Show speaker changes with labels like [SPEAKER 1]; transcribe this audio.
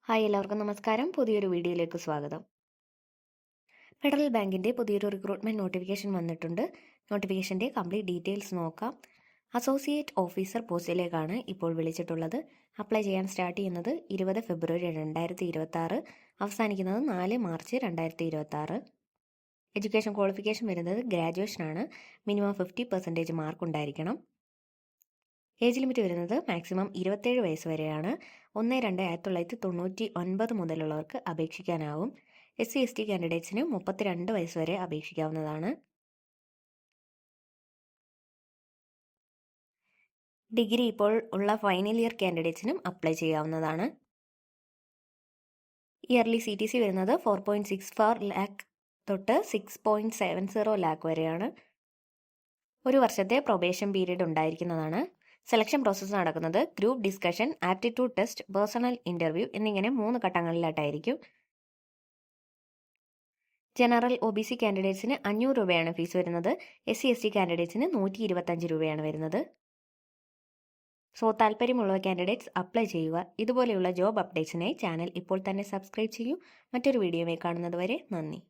[SPEAKER 1] Hi എല്ലാവർക്കും നമസ്കാരം. പുതിയൊരു വീഡിയോയിലേക്ക് സ്വാഗതം. ഫെഡറൽ ബാങ്കിൻ്റെ പുതിയൊരു റിക്രൂട്ട്മെൻറ്റ് നോട്ടിഫിക്കേഷൻ വന്നിട്ടുണ്ട്. നോട്ടിഫിക്കേഷൻ്റെ കംപ്ലീറ്റ് ഡീറ്റെയിൽസ് നോക്കാം. അസോസിയേറ്റ് ഓഫീസർ പോസ്റ്റിലേക്കാണ് ഇപ്പോൾ വിളിച്ചിട്ടുള്ളത്. അപ്ലൈ ചെയ്യാൻ സ്റ്റാർട്ട് ചെയ്യുന്നത് 20 ഫെബ്രുവരി 2026, അവസാനിക്കുന്നത് 4 മാർച്ച് 2026. എഡ്യൂക്കേഷൻ ക്വാളിഫിക്കേഷൻ വരുന്നത് ഗ്രാജുവേഷനാണ്. മിനിമം 50% മാർക്ക് ഉണ്ടായിരിക്കണം. ഏജ് ലിമിറ്റ് വരുന്നത് മാക്സിമം 27 വയസ്സ് വരെയാണ്. 1/2/1999 മുതലുള്ളവർക്ക് അപേക്ഷിക്കാനാവും. SC/ST കാൻഡിഡേറ്റ്സിന് 32 വയസ്സ് വരെ അപേക്ഷിക്കാവുന്നതാണ്. ഡിഗ്രി ഇപ്പോൾ ഉള്ള ഫൈനൽ ഇയർ കാൻഡിഡേറ്റ്സിനും അപ്ലൈ ചെയ്യാവുന്നതാണ്. ഇയർലി CTC വരുന്നത് 4.64 ലാക്ക് തൊട്ട് 6.70 ലാക്ക് വരെയാണ്. ഒരു വർഷത്തെ പ്രൊബേഷൻ പീരീഡ് ഉണ്ടായിരിക്കുന്നതാണ്. സെലക്ഷൻ പ്രോസസ്സ് നടക്കുന്നത് group discussion, aptitude test, personal interview എന്നിങ്ങനെ 3 ഘട്ടങ്ങളിലായിട്ടായിരിക്കും. ജനറൽ OBC കാൻഡിഡേറ്റ്സിന് 500 രൂപയാണ് ഫീസ് വരുന്നത്. SC/ST കാൻഡിഡേറ്റ്സിന് 125 രൂപയാണ് വരുന്നത്. താല്പര്യമുള്ള കാൻഡിഡേറ്റ്സ് അപ്ലൈ ചെയ്യുക. ഇതുപോലെയുള്ള ജോബ് അപ്ഡേറ്റ്സിനായി ചാനൽ ഇപ്പോൾ തന്നെ സബ്സ്ക്രൈബ് ചെയ്യൂ. മറ്റൊരു വീഡിയോയിൽ കാണുന്നത് വരെ നന്ദി.